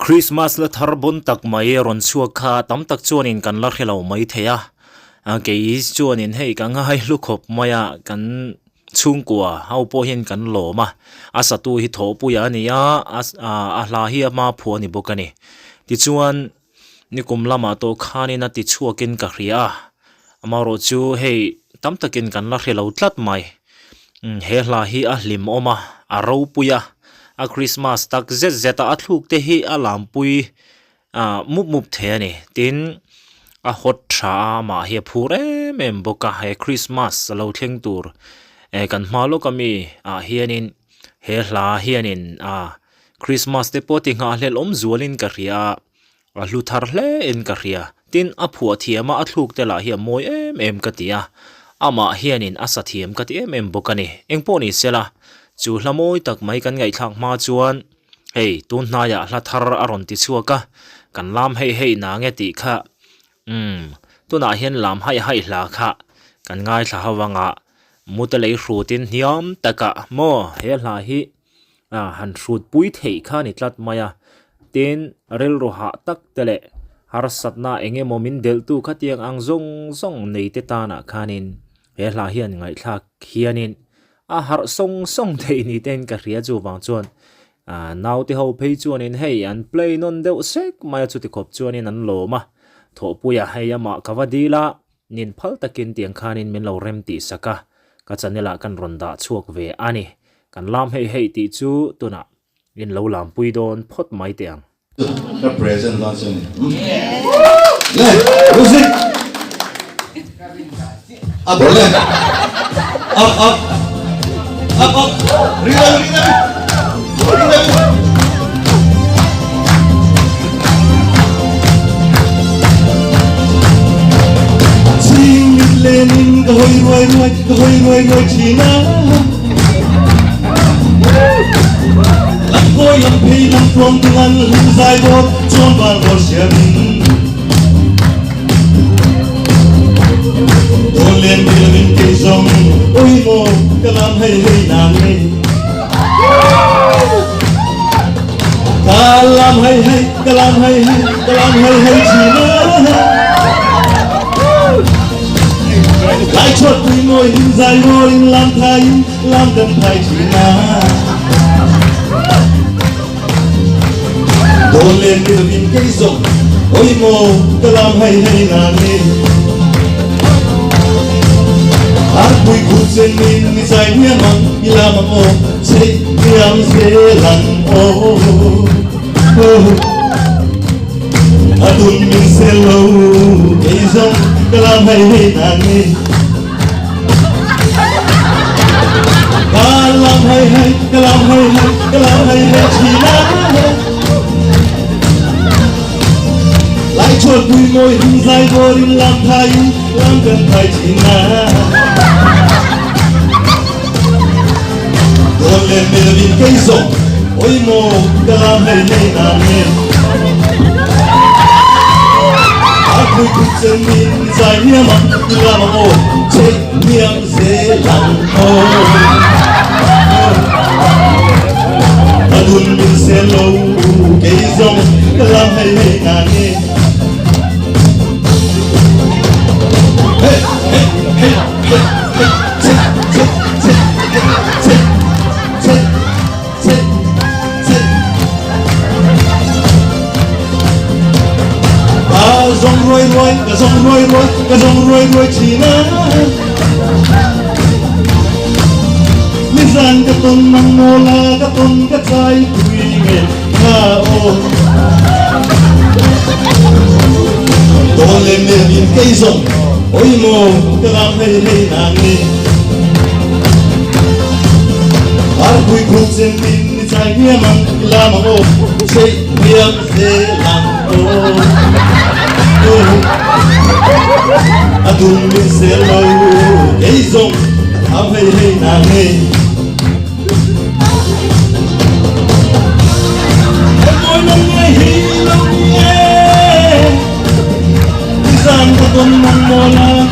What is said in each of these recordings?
Krismas la thar bun tak mai ron chua kha tam tak chuan in kan la khelo mai theya ke is chuan in hei ka ngai lu khop maya kan chung kwa hau po hin kan lo ma asatu hi Thawhpuia ania a hla hi ma phu ni bokani ti chuan ni kum lama to khani na ti chuakin ka hria amaro chu hei tam takin kan la khelo tlat mai he hla hi a hlim oma a Thawhpuia a Krismas tak zeta athuk te hi a lampui mup the ani tin a hot tha ma hi phure mem boka he Krismas lo thleng tur kan hmalo kami hianin he hla hianin Krismas te poti nga hlel om zualin ka ria a hluthar hle in ka ria tin a phua thiama athuk te la hi moi em ka tia ama hianin a sathiam ka ti em bokani engponi sela chu hlamoi tak mai kan ngai thak ma chuan hei tun na ya hla thar aron ti chuaka kan lam hei na nge ti kha tuna hian lam hai hla kha kan ngai thla hawanga mutalei hrutin hiam taka mo he hla hi han hrut pui thei kha ni tlat maya tin rel ro ha tak tele har satna enge momin del tu khatiang ang zong nei te ta na khanin he hla hian ngai thak hianin a har song thei ni ten ka ria chu wang chuan naw te ho phei chuan in hei an play non deuh sek mai chu ti khop chuan in an lo ma Thawhpuia hei ama kawadila nin phal takin tiang khanin min lo rem ti saka ka chanela kan ronda chuak ve ani kan lam hei ti chu tuna in lo lam pui don phot mai tiang the present launching music up rhythm sing it lenin cái hoi roi china Hoi lam pei lam from tuan lam zai bot chon ban bo xian Don len min ke zong oi mo kalam hei na ne kalam hei china Lai chot pui mo in zai mo in lam dan thai china Don lên đi min cây rộng ôi mồ kalam hay na ne hát bụi cụt trên min dài nguyên mong làm ô xây niam dễ lặng ô atun min se lâu cây rộng kalam hay na ne kalam hay china Lai chốt bụi môi hình dài vô in làm gần thai china Đồn lên bề vinh cây rộng ôi mồ kalam hay na ne Hát bụi cụt chân min dài niam làm ô chết niam dễ lặng ô Adun min se lâu cây rộng kalam hay na ne Cái dòng roi china Lý gian cái tôn mang mô la cái tôn cái trái quỳ nghề nga ô Tô lên mê min cây rộng ôi mô cái làm hay na ne Har bụi cụt trên min trái nghĩa mang làm ô xây niệm dễ làm ô Atun min se lâu cây rộng làm hay na ne Em ôi nông nghe hi lâu nghe Đi gian có tôn mong mô la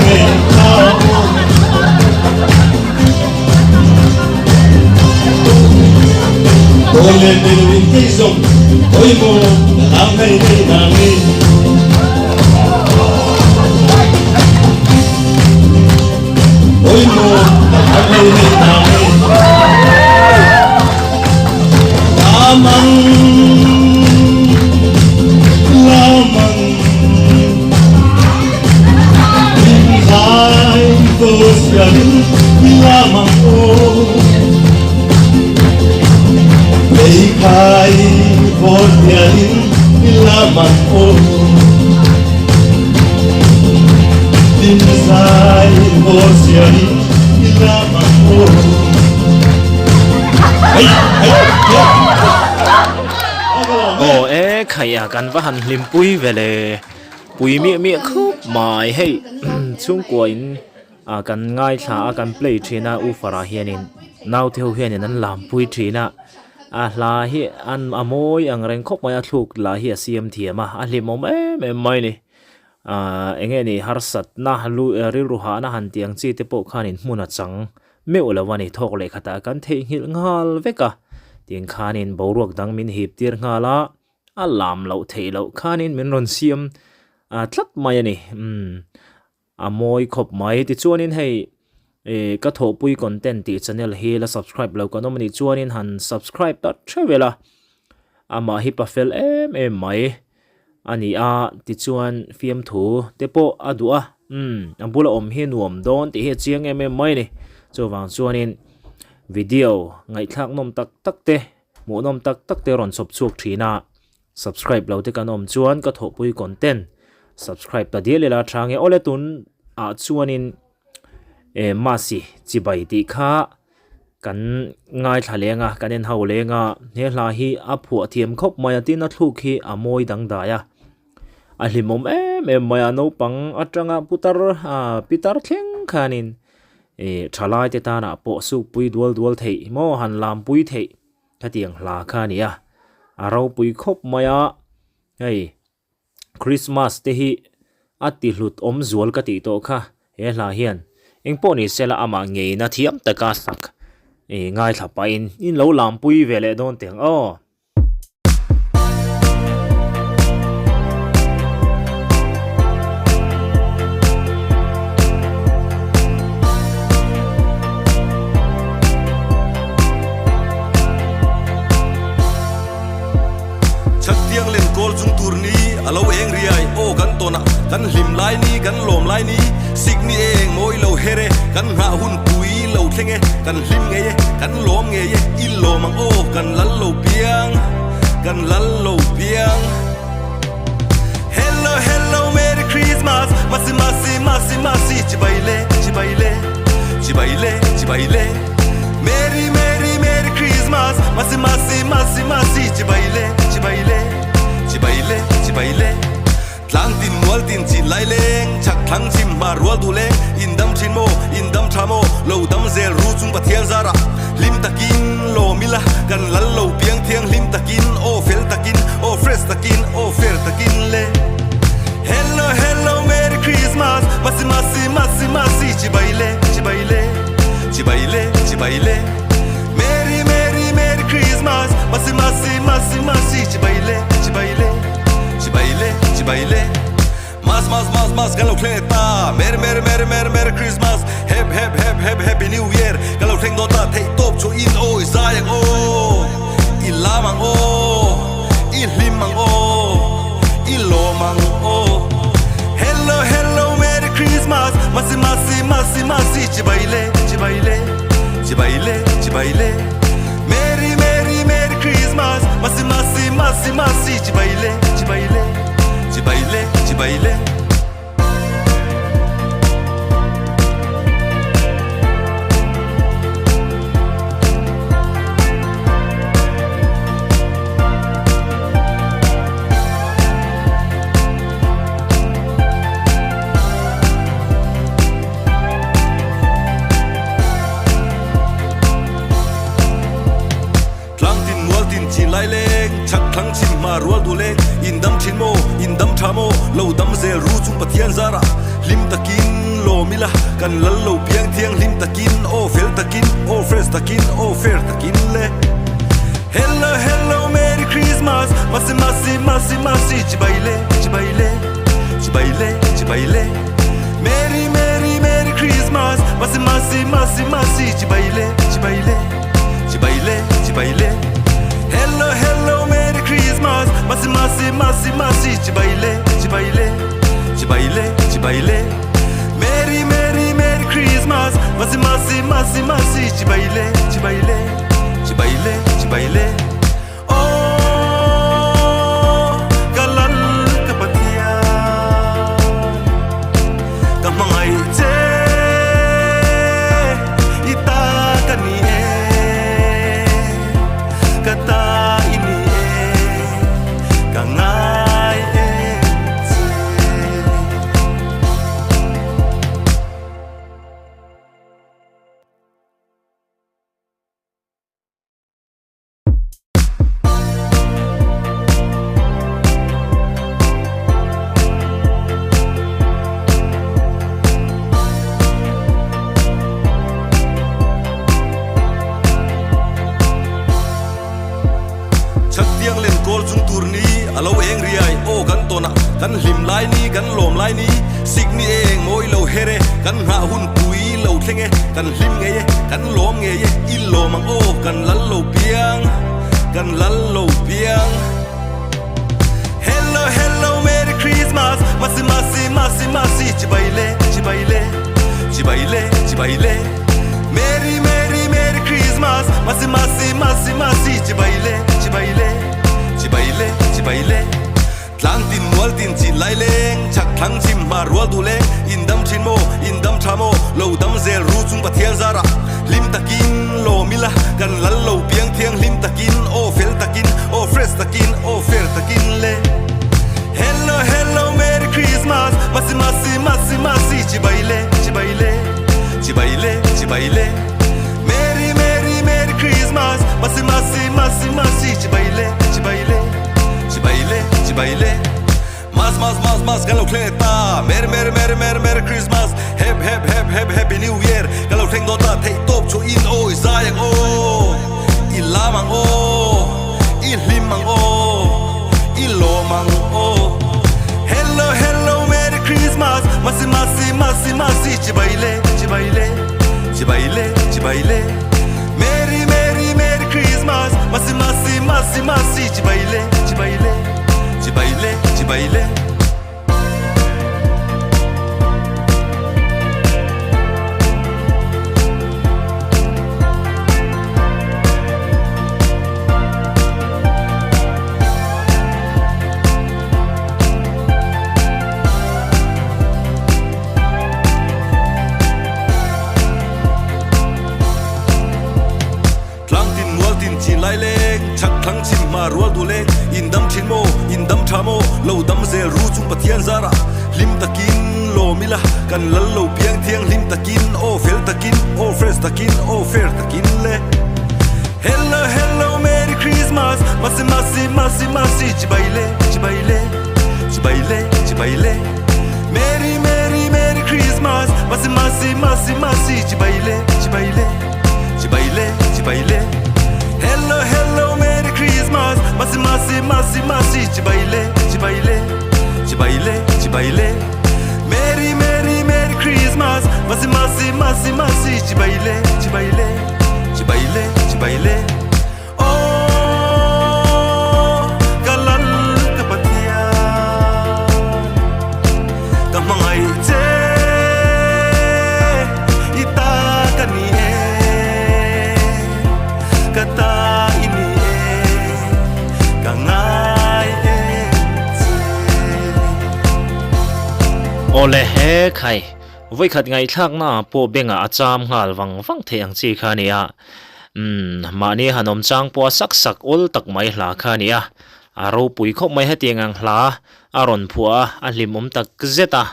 nghe cao Tô lên in cây rồng ôi mồ làm hay đây nàng đi ôi mồ làm hay đây nàng đi lamang Hai kosian lamang o Hai kosian lamang o Hai kosian lamang o khai kan vahan limpui vele pui mi khop mai hei chung ko in kan ngai tha kan play thina u fara hianin naw theu hianin an lam pui thina la hi an amoi ang reng khop mai thuk la hi siam thiama a hlimom mai ni enge ni harsat na halu ri ruha na han tiang chi te po khanin hmuna chang meulawani thok le khata kan thei hil ngal veka tiang khanin boruak dang min hip tir ngala alam lo thei lo khanin min ron siam tlat mai ani amoi khop mai ti chuanin hei ka Thawhpui content ti channel hi la subscribe lo kan omani chuanin han subscribe ta thevela ama hi pa fel mai ani ti chuan fiam thu te po adua ambula om hi nuam don ti he chiang mai ni chowang chuanin video ngai thak nom tak te mu nom tak te ron sop chuak thina subscribe lo te kan om chuan ka Thawhpui content subscribe ta dia lela thange ole tun chuanin masi chibai ti kha kan ngai thalenga kanen haulenga he la hi phua thiam khop maya tin a thuk hi amoi dang daya a hlimom maya no pang atanga pitar thleng khanin thalai te ta na po su pui dual thei mo han lam pui thei thatiang hla khania aro pui khop maya hei Krismas te hi ati hlut om zual ka ti to kha he hla hian engpo ni sela ama ngei na thiam taka sak ngai thapa in lo lam pui vele don teng Chatiang len kol chung turni alo eng riai o kan tona kan hlim lai ni kan lom lai ni signi eng moi lo here kan ha hun pui lo thlenge kan hlim nge kan lom nge i lo mang o kan lal lo piang hello merry Christmas masi chibaile merry Christmas masi chibaile tlantin mualtin chi laileng chak thang chim ma rual du leng indam chin mo indam thamo lo dam zel ru chung pathian zara lim takin lo mila kan lal lo piang thiang lim takin o fel takin o fresh takin o fer takin le hello merry Christmas masi chibaile merry Christmas masi chibaile mas galo kleta merry Christmas happy new year galo theng do ta thei top chu in oi zayang o ilamang o ilimang o ilomang o hello merry Christmas masi chibaile merry Christmas masi chibaile chak thang chim ma rual du leng indam chin mo indam thamo lo dam zel ru chung pathian zara lim takin lo mila kan lal lo piang thiang lim takin o fel takin o fresh takin o fer takin le Hello hello Merry Christmas masi masi masi masi chibaile chibaile chibaile chibaile Merry Merry Merry Christmas masi masi masi masi chibaile chibaile chibaile chibaile Hello hello Merry Christmas masi masi masi masi chibaile chibaile chibaile chibaile Merry Merry Merry Christmas masi masi masi masi chibaile chibaile chibaile chibaile oh kalal kapatia kamangai che ita kani kata ini kangai alo eng riai o kan tona kan lim lai ni kan lom lai ni sig ni eng moi lo here kan ha hun pui lo thlenge kan lim nge ye kan lom nge ye i lo mang o kan lal lo piang Hello hello Merry Christmas masi masi masi masi chibaile chibaile chibaile chibaile Merry Merry Merry Christmas masi masi masi masi chibaile chibaile chibaile chibaile tlang tin mual tin chi lai leng chak thang chim ma rual du leng in dam chin mo in dam thamo lo dam zel ru chung pathian zara lim takin lo mila kan lal lo piang thiang lim takin o fel takin o fresh takin o fer takin le Hello hello Merry Christmas masi masi masi masi chibaile chibaile chibaile chibaile Merry Merry Merry Christmas masi masi masi masi chibaile chibaile chibaile chibaile mas mas mas mas galo kleta Merry Christmas Happy New Year galo theng do ta thei top chu in oi zayang o i lamang o i limang o i lomang o Hello hello Merry Christmas masi masi masi masi chibaile chibaile chibaile chibaile Merry Merry Merry Christmas masi masi masi masi chibaile chibaile chibaile chibaile rual du leng in dam chin mo in dam thamo lo dam zel ru chung pathian zara lim takin lo mila kan lal lo piang thiang lim takin o fel takin o fresh takin o fer takin le Hello hello Merry Christmas masi masi masi masi chibaile chibaile chibaile chibaile Merry Merry Merry Christmas masi masi masi masi chibaile chibaile chibaile chibaile Hello hello Merry Christmas masi masi masi masi chibaile chibaile chibaile chibaile Merry Merry Merry Christmas masi masi masi masi chibaile chibaile chibaile chibaile oh kalal kapatia kamangai che ita kani kata ole he khai voi khat ngai thak na po benga acham ngal wang wang theang chi khania mani hanom chang po sak sak ol tak mai hla khania aro pui khop mai hatiang hla aron phua a hlimom tak zeta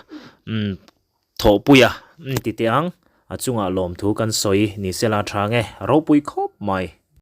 Thawhpuia ti tiang achunga lom thu kan soi ni sela thange ro pui khop mai